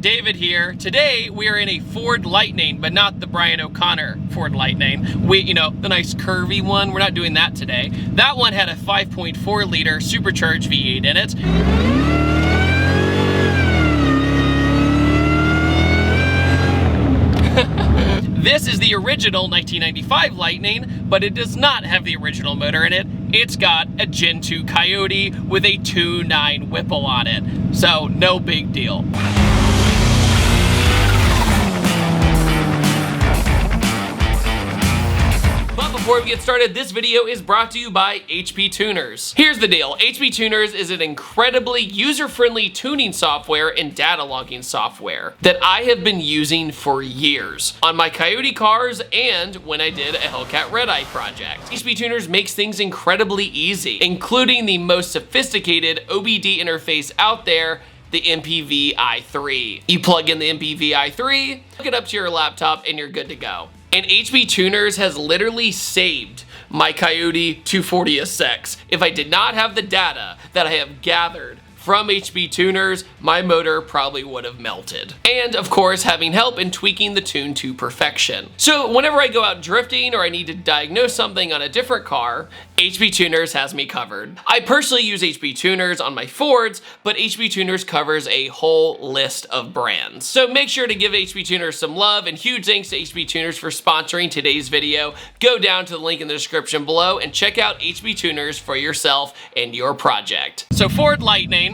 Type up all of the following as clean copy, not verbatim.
David here. Today we are in a Ford Lightning, but not the Brian O'Connor Ford Lightning. The nice curvy one. We're not doing that today. That one had a 5.4 liter supercharged V8 in it. This is the original 1995 Lightning, but it does not have the original motor in it. It's got a Gen 2 Coyote with a 2.9 Whipple on it, so no big deal. Before we get started, this video is brought to you by HP Tuners. Here's the deal. HP Tuners is an incredibly user-friendly tuning software and data logging software that I have been using for years on my Coyote cars and when I did a Hellcat Red Eye project. HP Tuners makes things incredibly easy, including the most sophisticated OBD interface out there, the MPV i3. You plug in the MPV i3, hook it up to your laptop, and you're good to go. And HP Tuners has literally saved my Coyote 240SX. If I did not have the data that I have gathered from HP Tuners, my motor probably would have melted. And of course, having help in tweaking the tune to perfection. So whenever I go out drifting or I need to diagnose something on a different car, HP Tuners has me covered. I personally use HP Tuners on my Fords, but HP Tuners covers a whole list of brands. So make sure to give HP Tuners some love, and huge thanks to HP Tuners for sponsoring today's video. Go down to the link in the description below and check out HP Tuners for yourself and your project. So Ford Lightning,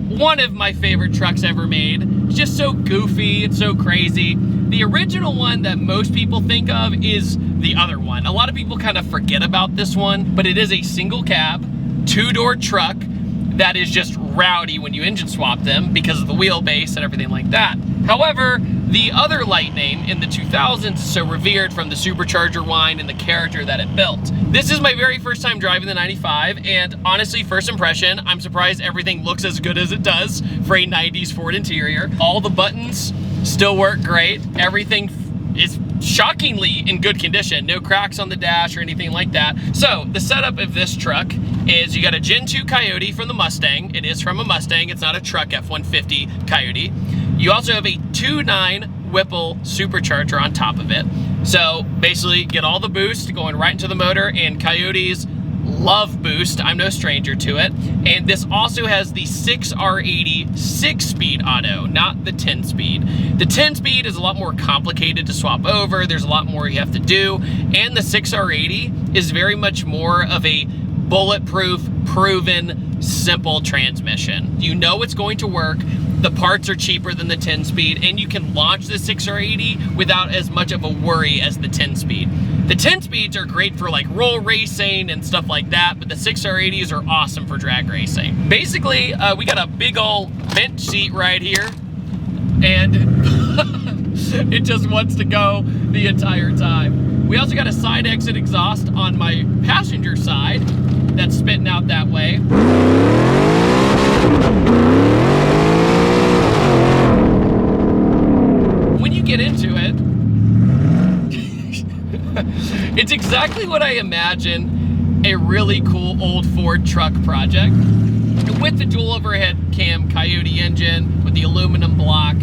one of my favorite trucks ever made. It's just so goofy, it's so crazy. The original one that most people think of is the other one. A lot of people kind of forget about this one, but it is a single cab, two-door truck that is just rowdy when you engine swap them because of the wheelbase and everything like that. However, the other Lightning in the 2000s is so revered from the supercharger line and the character that it built. This is my very first time driving the 95, and honestly, first impression, I'm surprised everything looks as good as it does for a 90s Ford interior. All the buttons still work great. Everything is shockingly in good condition. No cracks on the dash or anything like that. So the setup of this truck is you got a Gen 2 Coyote from the Mustang. It is from a Mustang. It's not a truck F150 Coyote. You also have a 2.9 Whipple Supercharger on top of it. So basically get all the boost going right into the motor, and Coyotes love boost. I'm no stranger to it. And this also has the 6R80 6-speed auto, not the 10-speed. The 10-speed is a lot more complicated to swap over. There's a lot more you have to do. And the 6R80 is very much more of a bulletproof, proven, simple transmission. You know it's going to work. The parts are cheaper than the 10-speed, and you can launch the 6R80 without as much of a worry as the 10-speed. The 10-speeds are great for like roll racing and stuff like that, but the 6R80s are awesome for drag racing. Basically, we got a big old bench seat right here, and it just wants to go the entire time. We also got a side exit exhaust on my passenger side that's spitting out that way. When you get into it, it's exactly what I imagine a really cool old Ford truck project. With the dual overhead cam Coyote engine, with the aluminum block,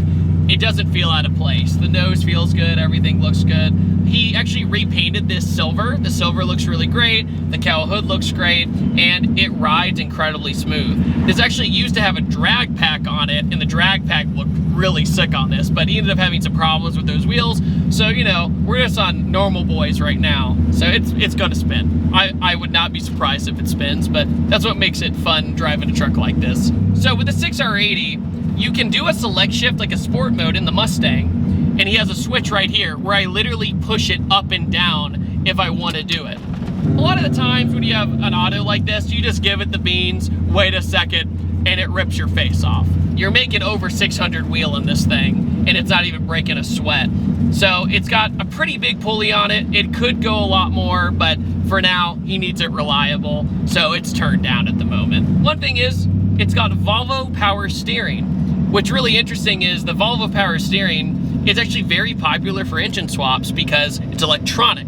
it doesn't feel out of place. The nose feels good, everything looks good. He actually repainted this silver. The silver looks really great, the cowl hood looks great, and it rides incredibly smooth. This actually used to have a drag pack on it, and the drag pack looked really sick on this, but he ended up having some problems with those wheels. So, you know, we're just on normal boys right now. So it's gonna spin. I would not be surprised if it spins, but that's what makes it fun driving a truck like this. So with the 6R80, you can do a select shift like a sport mode in the Mustang, and he has a switch right here where I literally push it up and down if I want to do it. A lot of the times when you have an auto like this, you just give it the beans, wait a second, and it rips your face off. You're making over 600 wheel in this thing, and it's not even breaking a sweat. So it's got a pretty big pulley on it. It could go a lot more, but for now, he needs it reliable, so it's turned down at the moment. One thing is, it's got Volvo power steering. What's really interesting is the Volvo power steering is actually very popular for engine swaps because it's electronic.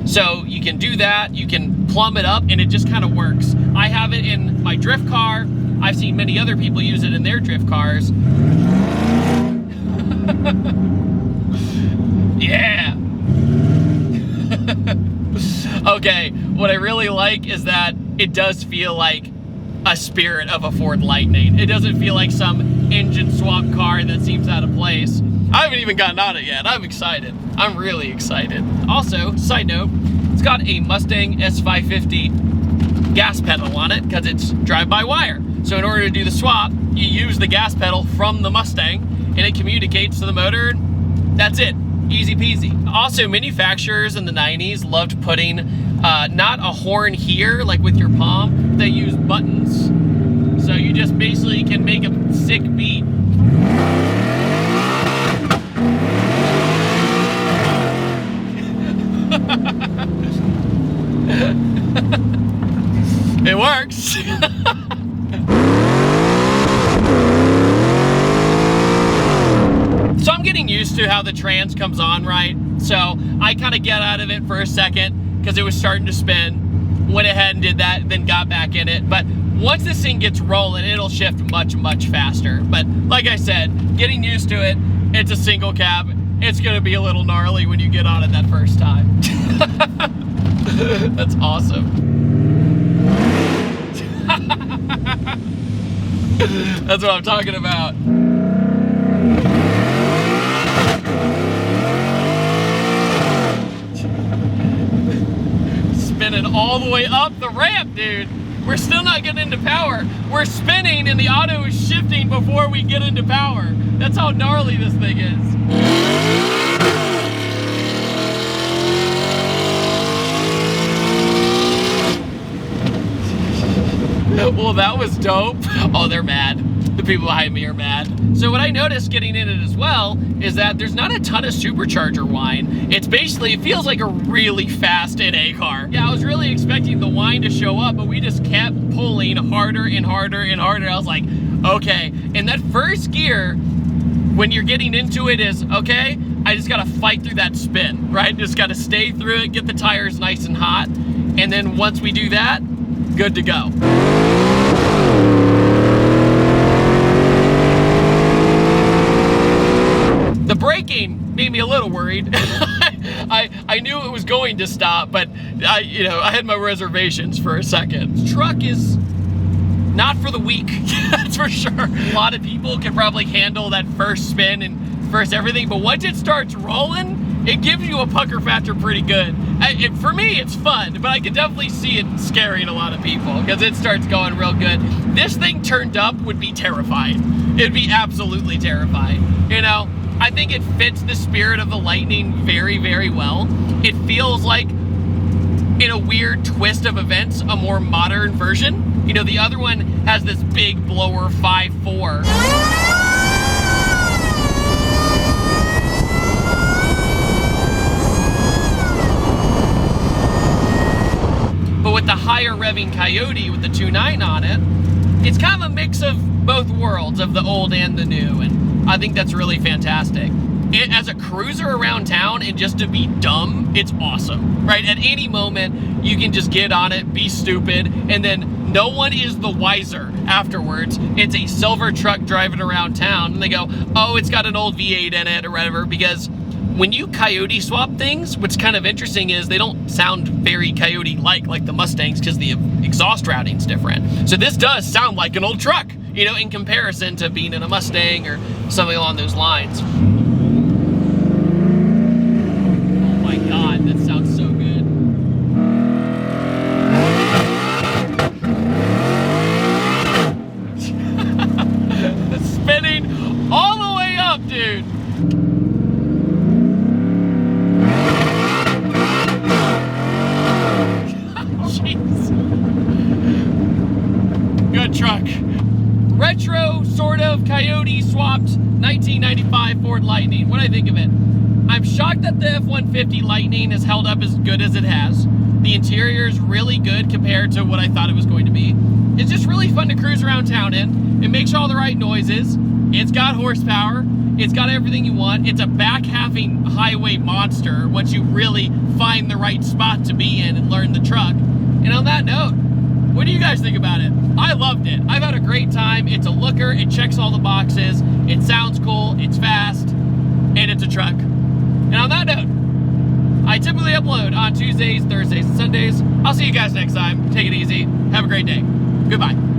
So you can do that, you can plumb it up, and it just kind of works. I have it in my drift car. I've seen many other people use it in their drift cars. Yeah. Okay, what I really like is that it does feel like a spirit of a Ford Lightning. It doesn't feel like some engine swap car that seems out of place. I haven't even gotten on it yet. I'm excited. I'm really excited. Also, side note, it's got a Mustang S550 gas pedal on it because it's drive-by-wire. So in order to do the swap, you use the gas pedal from the Mustang and it communicates to the motor. That's it. Easy peasy. Also, manufacturers in the 90s loved putting not a horn here, like with your palm. They use buttons. So you just basically can make a sick beat. It works. So I'm getting used to how the trans comes on, right? So I kind of get out of it for a second because it was starting to spin. Went ahead and did that, then got back in it. But once this thing gets rolling, it'll shift much, much faster. But like I said, getting used to it, it's a single cab. It's gonna be a little gnarly when you get on it that first time. That's awesome. That's what I'm talking about. Spinning all the way up the ramp, dude. We're still not getting into power. We're spinning and the auto is shifting before we get into power. That's how gnarly this thing is. Well, that was dope. Oh, they're mad. The people behind me are mad. So what I noticed getting in it as well is that there's not a ton of supercharger whine. It's basically, it feels like a really fast NA car. Yeah, I was really expecting the whine to show up, but we just kept pulling harder and harder and harder. I was like, okay. And that first gear, when you're getting into it is, okay, I just gotta fight through that spin, right? Just gotta stay through it, get the tires nice and hot. And then once we do that, good to go. The braking made me a little worried. I knew it was going to stop, but I had my reservations for a second. This truck is not for the weak, that's for sure. A lot of people can probably handle that first spin and first everything, but once it starts rolling, it gives you a pucker factor pretty good. For me, it's fun, but I can definitely see it scaring a lot of people because it starts going real good. This thing turned up would be terrifying. It'd be absolutely terrifying, you know? I think it fits the spirit of the Lightning very, very well. It feels like, in a weird twist of events, a more modern version. You know, the other one has this big blower 5.4. But with the higher revving Coyote with the 2.9 on it, it's kind of a mix of both worlds, of the old and the new, and I think that's really fantastic. As a cruiser around town and just to be dumb, it's awesome, right? At any moment, you can just get on it, be stupid, and then no one is the wiser afterwards. It's a silver truck driving around town, and they go, oh, it's got an old V8 in it or whatever, because when you Coyote swap things, what's kind of interesting is they don't sound very Coyote-like the Mustangs because the exhaust routing's different. So this does sound like an old truck, you know, in comparison to being in a Mustang or something along those lines. Oh my God, that sounds so good. Spinning all the way up, dude. Good truck. Retro, sort of, Coyote swapped 1995 Ford Lightning. What do I think of it? I'm shocked that the F150 Lightning has held up as good as it has. The interior is really good compared to what I thought it was going to be. It's just really fun to cruise around town in. It makes all the right noises. It's got horsepower. It's got everything you want. It's a back-halving highway monster once you really find the right spot to be in and learn the truck. And on that note, what do you guys think about it? I loved it. I've had a great time. It's a looker. It checks all the boxes. It sounds cool. It's fast. and it's a truck. And on that note, I typically upload on Tuesdays, Thursdays, and Sundays. I'll see you guys next time. Take it easy. Have a great day. Goodbye.